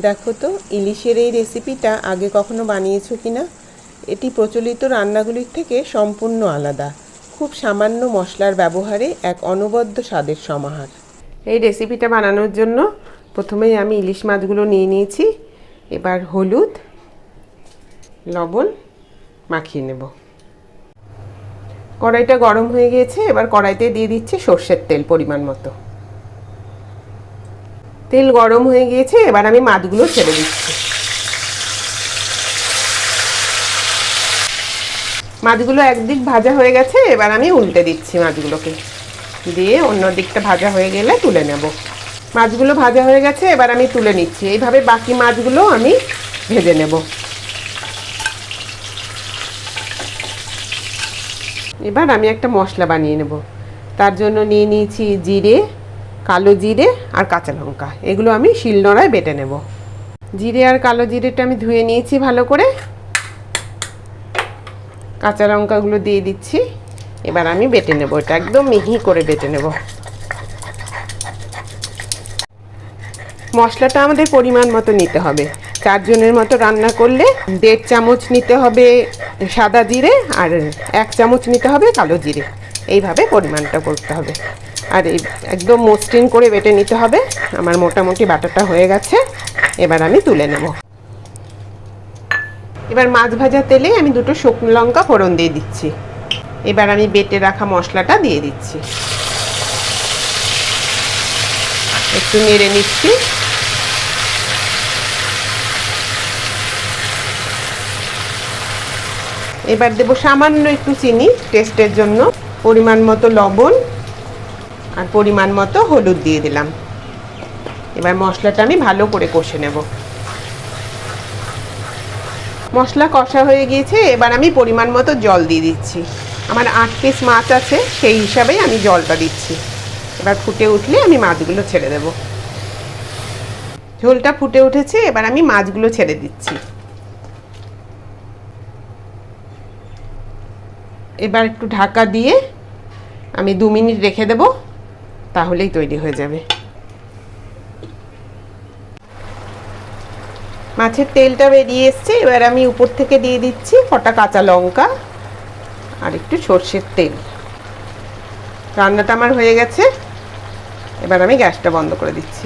দেখো তো ইলিশের এই রেসিপিটা আগে কখনো বানিয়েছো কিনা। এটি প্রচলিত রান্নাগুলির থেকে সম্পূর্ণ আলাদা। খুব সামান্য মশলার ব্যবহারে এক অনবদ্য স্বাদের সমাহার। এই রেসিপিটা বানানোর জন্য প্রথমেই আমি ইলিশ মাছগুলো নিয়ে নিয়েছি। এবার হলুদ লবণ মাখিয়ে নেব। কড়াইটা গরম হয়ে গিয়েছে, এবার কড়াইতে দিয়ে দিচ্ছি সর্ষের তেল পরিমাণ মতো। তেল গরম হয়ে গিয়েছে, এবার আমি মাছগুলো ছেড়ে দিচ্ছি। মাছগুলো একদিক ভাজা হয়ে গেছে, এবার আমি উল্টে দিচ্ছি মাছগুলোকে, দিয়ে অন্য দিকটা ভাজা হয়ে গেলে তুলে নেব। মাছগুলো ভাজা হয়ে গেছে, এবার আমি তুলে নিচ্ছি। এইভাবে বাকি মাছগুলো আমি ভেজে নেব। এবার আমি একটা মশলা বানিয়ে নেব। তার জন্য নিয়ে নিয়েছি জিরে, কালো জিরে আর কাঁচা লঙ্কা। এগুলো আমি শিলনোড়ায় বেটে নেব। জিরে আর কালো জিরেটা আমি ধুয়ে নিয়েছি ভালো করে। কাঁচা লঙ্কাগুলো দিয়ে দিচ্ছি। এবার আমি বেটে নেব, এটা একদম মিহি করে বেটে নেব। মশলাটা আমাদের পরিমাণ মতো নিতে হবে। 4 জনের মতো রান্না করলে 1.5 চামচ নিতে হবে সাদা জিরে আর 1 চামচ নিতে হবে কালো জিরে। এইভাবে পরিমাণটা করতে হবে। আর এই একদম মসৃণ করে বেটে নিতে হবে। আমার মোটামুটি বাটাটা হয়ে গেছে, এবার আমি তুলে নেব। এবার মাছ ভাজা তেলে আমি 2টো শুকনো লঙ্কা ফোড়ন দিয়ে দিচ্ছি। এবার আমি বেটে রাখা মশলাটা দিয়ে দিচ্ছি, একটু নেড়ে নিচ্ছি। এবার দেব সামান্য একটু চিনি টেস্টের জন্য, পরিমাণ মতো লবণ আর পরিমাণ মতো হলুদ দিয়ে দিলাম। এবার মশলাটা আমি ভালো করে কষে নেব। মশলা কষা হয়ে গিয়েছে, এবার আমি পরিমাণ মতো জল দিয়ে দিচ্ছি। আমার 8 পিস মাছ আছে, সেই হিসাবেই আমি জলটা দিচ্ছি। এবার ফুটে উঠলে আমি মাছগুলো ছেড়ে দেব। ঝোলটা ফুটে উঠেছে, এবার আমি মাছগুলো ছেড়ে দিচ্ছি। এবার একটু ঢাকা দিয়ে আমি 2 মিনিট রেখে দেব, তাহলেই তৈরি হয়ে যাবে। মাছের তেলটা বেরিয়ে এসছে, এবার আমি উপর থেকে দিয়ে দিচ্ছি কটা কাঁচা লঙ্কা আর একটু সর্ষের তেল। রান্নাটা আমার হয়ে গেছে, এবার আমি গ্যাসটা বন্ধ করে দিচ্ছি।